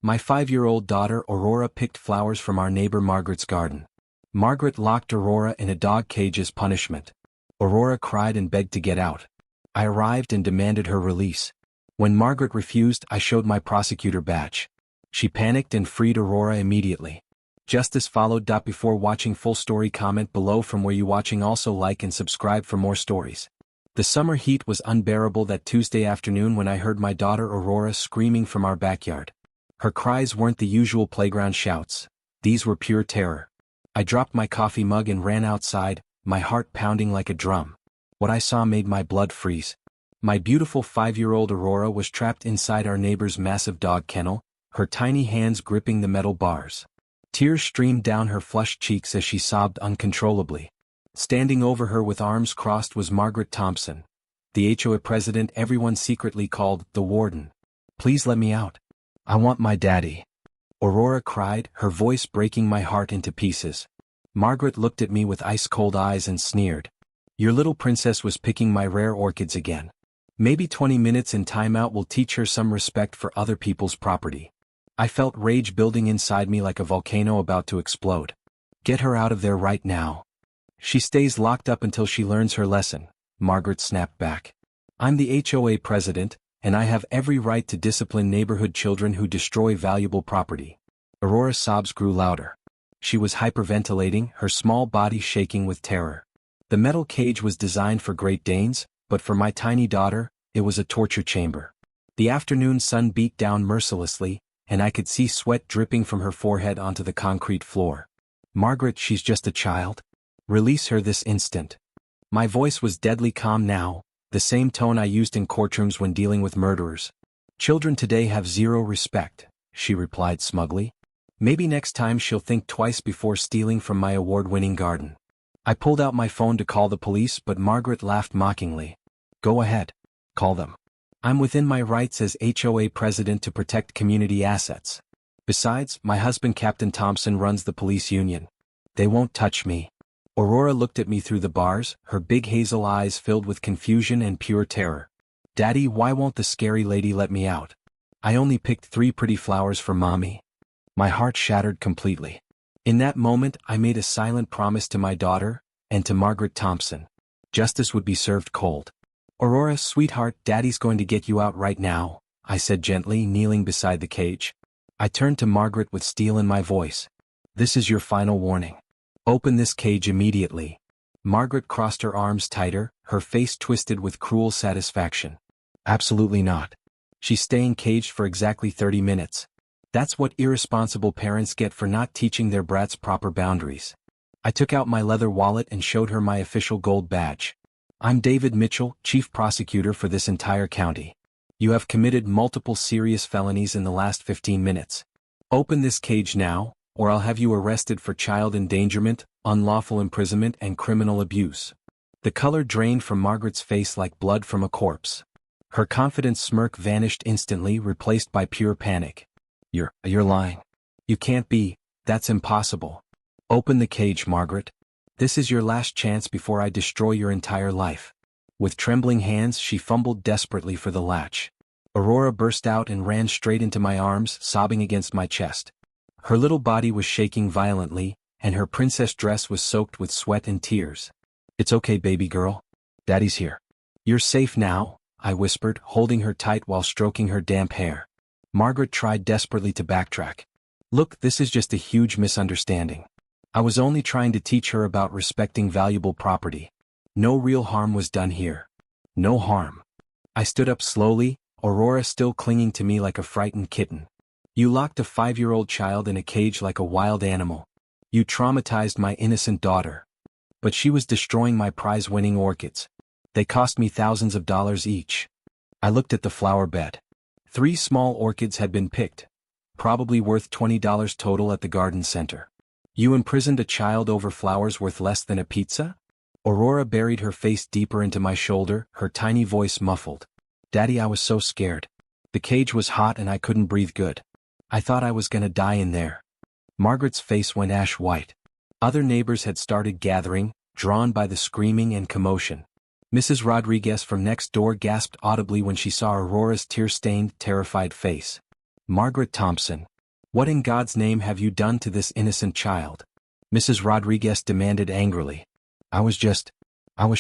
My 5-year-old daughter Aurora picked flowers from our neighbor Margaret's garden. Margaret locked Aurora in a dog cage as punishment. Aurora cried and begged to get out. I arrived and demanded her release. When Margaret refused, I showed my prosecutor badge. She panicked and freed Aurora immediately. Justice followed. Before watching full story, comment below from where you watching. Also like and subscribe for more stories. The summer heat was unbearable that Tuesday afternoon when I heard my daughter Aurora screaming from our backyard. Her cries weren't the usual playground shouts. These were pure terror. I dropped my coffee mug and ran outside, my heart pounding like a drum. What I saw made my blood freeze. My beautiful 5-year-old Aurora was trapped inside our neighbor's massive dog kennel, her tiny hands gripping the metal bars. Tears streamed down her flushed cheeks as she sobbed uncontrollably. Standing over her with arms crossed was Margaret Thompson, the HOA president everyone secretly called the warden. "Please let me out. I want my daddy," Aurora cried, her voice breaking my heart into pieces. Margaret looked at me with ice-cold eyes and sneered. "Your little princess was picking my rare orchids again. Maybe 20 minutes in timeout will teach her some respect for other people's property." I felt rage building inside me like a volcano about to explode. "Get her out of there right now." "She stays locked up until she learns her lesson," Margaret snapped back. "I'm the HOA president, and I have every right to discipline neighborhood children who destroy valuable property." Aurora's sobs grew louder. She was hyperventilating, her small body shaking with terror. The metal cage was designed for Great Danes, but for my tiny daughter, it was a torture chamber. The afternoon sun beat down mercilessly, and I could see sweat dripping from her forehead onto the concrete floor. "Margaret, she's just a child. Release her this instant." My voice was deadly calm now, the same tone I used in courtrooms when dealing with murderers. "Children today have zero respect," she replied smugly. "Maybe next time she'll think twice before stealing from my award-winning garden." I pulled out my phone to call the police, but Margaret laughed mockingly. "Go ahead. Call them. I'm within my rights as HOA president to protect community assets. Besides, my husband Captain Thompson runs the police union. They won't touch me." Aurora looked at me through the bars, her big hazel eyes filled with confusion and pure terror. "Daddy, why won't the scary lady let me out? I only picked 3 pretty flowers for Mommy." My heart shattered completely. In that moment, I made a silent promise to my daughter, and to Margaret Thompson. Justice would be served cold. "Aurora, sweetheart, Daddy's going to get you out right now," I said gently, kneeling beside the cage. I turned to Margaret with steel in my voice. "This is your final warning. Open this cage immediately." Margaret crossed her arms tighter, her face twisted with cruel satisfaction. "Absolutely not. She's staying caged for exactly 30 minutes. That's what irresponsible parents get for not teaching their brats proper boundaries." I took out my leather wallet and showed her my official gold badge. "I'm David Mitchell, chief prosecutor for this entire county. You have committed multiple serious felonies in the last 15 minutes. Open this cage now, or I'll have you arrested for child endangerment, unlawful imprisonment, and criminal abuse." The color drained from Margaret's face like blood from a corpse. Her confident smirk vanished instantly, replaced by pure panic. You're lying. You can't be. That's impossible. Open the cage, Margaret. This is your last chance before I destroy your entire life." With trembling hands, she fumbled desperately for the latch. Aurora burst out and ran straight into my arms, sobbing against my chest. Her little body was shaking violently, and her princess dress was soaked with sweat and tears. "It's okay, baby girl. Daddy's here. You're safe now," I whispered, holding her tight while stroking her damp hair. Margaret tried desperately to backtrack. "Look, this is just a huge misunderstanding. I was only trying to teach her about respecting valuable property. No real harm was done here. No harm." I stood up slowly, Aurora still clinging to me like a frightened kitten. "You locked a 5-year-old child in a cage like a wild animal. You traumatized my innocent daughter. But she was destroying my prize-winning orchids. They cost me thousands of dollars each." I looked at the flower bed. 3 small orchids had been picked, probably worth $20 total at the garden center. "You imprisoned a child over flowers worth less than a pizza?" Aurora buried her face deeper into my shoulder, her tiny voice muffled. "Daddy, I was so scared. The cage was hot and I couldn't breathe good. I thought I was gonna die in there." Margaret's face went ash white. Other neighbors had started gathering, drawn by the screaming and commotion. Mrs. Rodriguez from next door gasped audibly when she saw Aurora's tear-stained, terrified face. "Margaret Thompson, What in God's name have you done to this innocent child? Mrs. Rodriguez demanded angrily. I was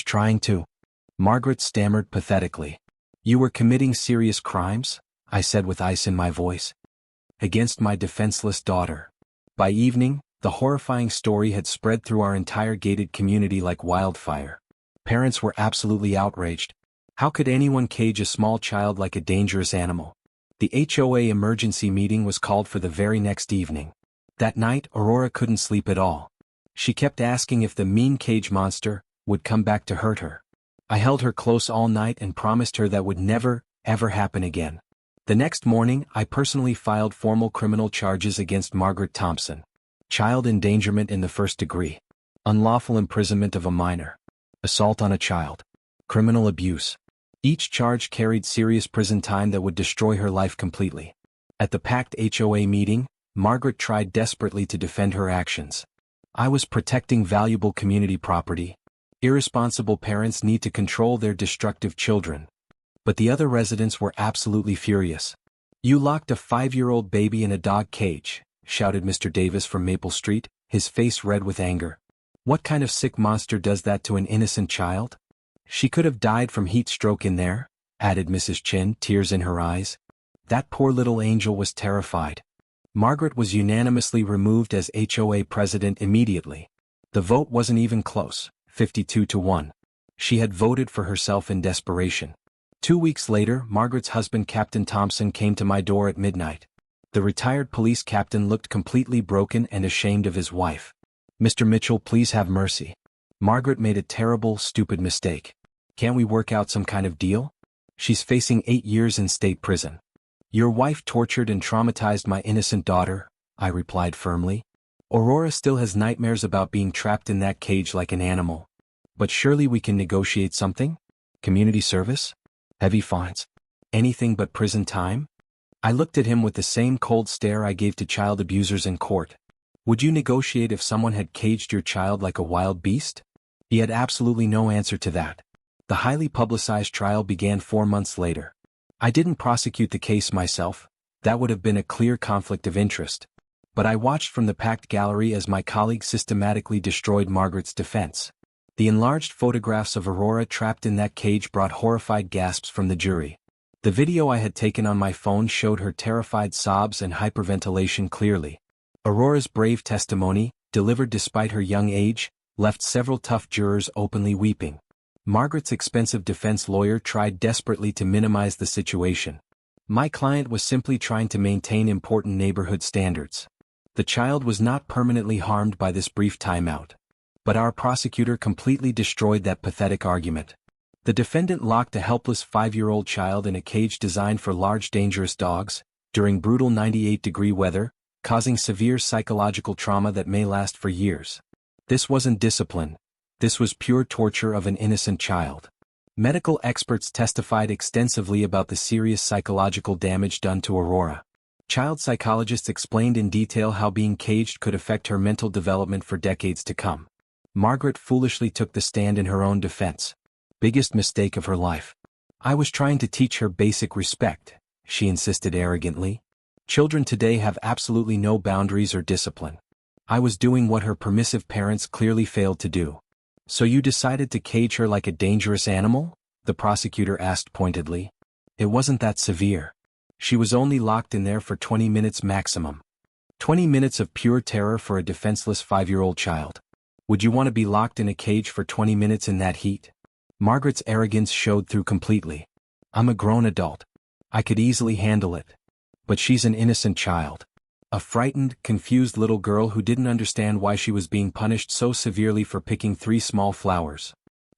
trying to. Margaret stammered pathetically. You were committing serious crimes? I said with ice in my voice. Against my defenseless daughter. By evening, the horrifying story had spread through our entire gated community like wildfire. Parents were absolutely outraged. How could anyone cage a small child like a dangerous animal? The HOA emergency meeting was called for the very next evening. That night, Aurora couldn't sleep at all. She kept asking if the mean cage monster would come back to hurt her. I held her close all night and promised her that would never, ever happen again. The next morning, I personally filed formal criminal charges against Margaret Thompson. Child endangerment in the first degree. Unlawful imprisonment of a minor. Assault on a child. Criminal abuse. Each charge carried serious prison time that would destroy her life completely. At the packed HOA meeting, Margaret tried desperately to defend her actions. I was protecting valuable community property. Irresponsible parents need to control their destructive children. But the other residents were absolutely furious. You locked a 5-year-old baby in a dog cage, shouted Mr. Davis from Maple Street, his face red with anger. What kind of sick monster does that to an innocent child? She could have died from heat stroke in there, added Mrs. Chin, tears in her eyes. That poor little angel was terrified. Margaret was unanimously removed as HOA president immediately. The vote wasn't even close, 52-1. She had voted for herself in desperation. 2 weeks later, Margaret's husband Captain Thompson came to my door at midnight. The retired police captain looked completely broken and ashamed of his wife. Mr. Mitchell, please have mercy. Margaret made a terrible, stupid mistake. Can't we work out some kind of deal? She's facing 8 years in state prison. Your wife tortured and traumatized my innocent daughter, I replied firmly. Aurora still has nightmares about being trapped in that cage like an animal. But surely we can negotiate something? Community service? Heavy fines? Anything but prison time? I looked at him with the same cold stare I gave to child abusers in court. Would you negotiate if someone had caged your child like a wild beast? He had absolutely no answer to that. The highly publicized trial began 4 months later. I didn't prosecute the case myself, that would have been a clear conflict of interest. But I watched from the packed gallery as my colleagues systematically destroyed Margaret's defense. The enlarged photographs of Aurora trapped in that cage brought horrified gasps from the jury. The video I had taken on my phone showed her terrified sobs and hyperventilation clearly. Aurora's brave testimony, delivered despite her young age, left several tough jurors openly weeping. Margaret's expensive defense lawyer tried desperately to minimize the situation. My client was simply trying to maintain important neighborhood standards. The child was not permanently harmed by this brief timeout. But our prosecutor completely destroyed that pathetic argument. The defendant locked a helpless 5-year-old child in a cage designed for large dangerous dogs, during brutal 98-degree weather, causing severe psychological trauma that may last for years. This wasn't discipline. This was pure torture of an innocent child. Medical experts testified extensively about the serious psychological damage done to Aurora. Child psychologists explained in detail how being caged could affect her mental development for decades to come. Margaret foolishly took the stand in her own defense. Biggest mistake of her life. I was trying to teach her basic respect, she insisted arrogantly. Children today have absolutely no boundaries or discipline. I was doing what her permissive parents clearly failed to do. So you decided to cage her like a dangerous animal? The prosecutor asked pointedly. It wasn't that severe. She was only locked in there for 20 minutes maximum. 20 minutes of pure terror for a defenseless 5-year-old child. Would you want to be locked in a cage for 20 minutes in that heat? Margaret's arrogance showed through completely. I'm a grown adult. I could easily handle it. But she's an innocent child. A frightened, confused little girl who didn't understand why she was being punished so severely for picking 3 small flowers.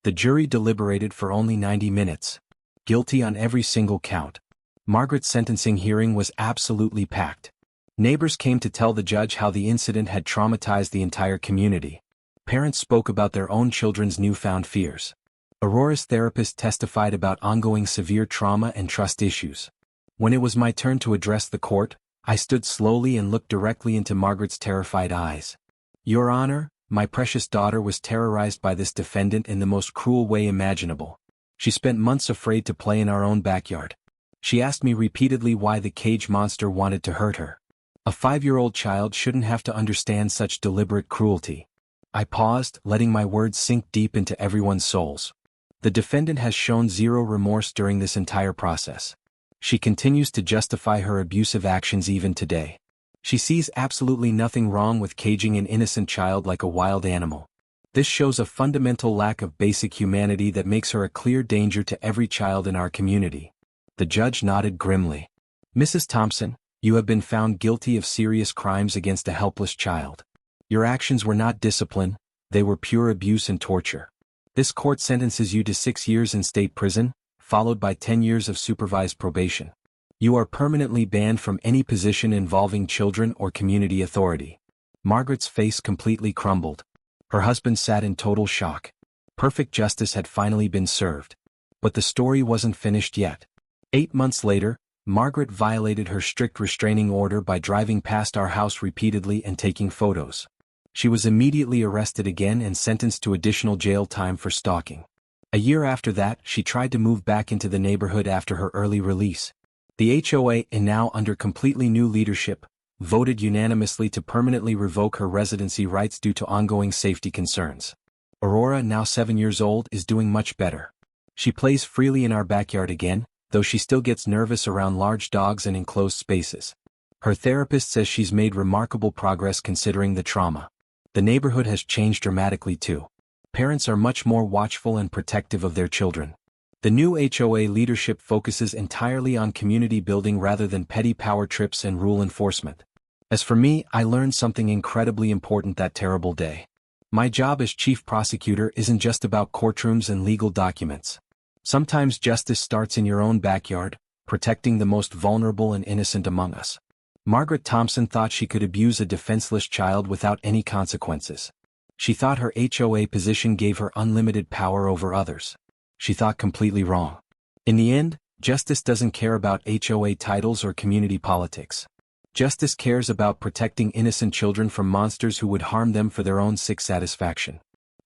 The jury deliberated for only 90 minutes. Guilty on every single count. Margaret's sentencing hearing was absolutely packed. Neighbors came to tell the judge how the incident had traumatized the entire community. Parents spoke about their own children's newfound fears. Aurora's therapist testified about ongoing severe trauma and trust issues. When it was my turn to address the court, I stood slowly and looked directly into Margaret's terrified eyes. Your Honor, my precious daughter was terrorized by this defendant in the most cruel way imaginable. She spent months afraid to play in our own backyard. She asked me repeatedly why the cage monster wanted to hurt her. A 5-year-old child shouldn't have to understand such deliberate cruelty. I paused, letting my words sink deep into everyone's souls. The defendant has shown zero remorse during this entire process. She continues to justify her abusive actions even today. She sees absolutely nothing wrong with caging an innocent child like a wild animal. This shows a fundamental lack of basic humanity that makes her a clear danger to every child in our community. The judge nodded grimly. Mrs. Thompson, you have been found guilty of serious crimes against a helpless child. Your actions were not discipline, they were pure abuse and torture. This court sentences you to 6 years in state prison, followed by 10 years of supervised probation. You are permanently banned from any position involving children or community authority. Margaret's face completely crumbled. Her husband sat in total shock. Perfect justice had finally been served. But the story wasn't finished yet. 8 months later, Margaret violated her strict restraining order by driving past our house repeatedly and taking photos. She was immediately arrested again and sentenced to additional jail time for stalking. A year after that, she tried to move back into the neighborhood after her early release. The HOA, and now under completely new leadership, voted unanimously to permanently revoke her residency rights due to ongoing safety concerns. Aurora, now 7 years old, is doing much better. She plays freely in our backyard again, though she still gets nervous around large dogs and enclosed spaces. Her therapist says she's made remarkable progress considering the trauma. The neighborhood has changed dramatically too. Parents are much more watchful and protective of their children. The new HOA leadership focuses entirely on community building rather than petty power trips and rule enforcement. As for me, I learned something incredibly important that terrible day. My job as chief prosecutor isn't just about courtrooms and legal documents. Sometimes justice starts in your own backyard, protecting the most vulnerable and innocent among us. Margaret Thompson thought she could abuse a defenseless child without any consequences. She thought her HOA position gave her unlimited power over others. She thought completely wrong. In the end, justice doesn't care about HOA titles or community politics. Justice cares about protecting innocent children from monsters who would harm them for their own sick satisfaction.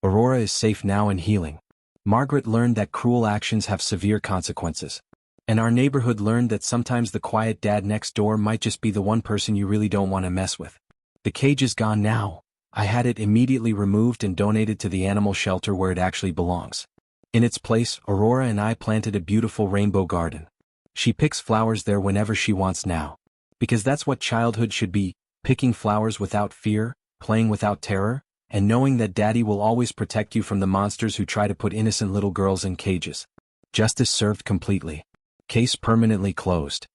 Aurora is safe now and healing. Margaret learned that cruel actions have severe consequences. And our neighborhood learned that sometimes the quiet dad next door might just be the one person you really don't want to mess with. The cage is gone now. I had it immediately removed and donated to the animal shelter where it actually belongs. In its place, Aurora and I planted a beautiful rainbow garden. She picks flowers there whenever she wants now. Because that's what childhood should be, picking flowers without fear, playing without terror, and knowing that Daddy will always protect you from the monsters who try to put innocent little girls in cages. Justice served completely. Case permanently closed.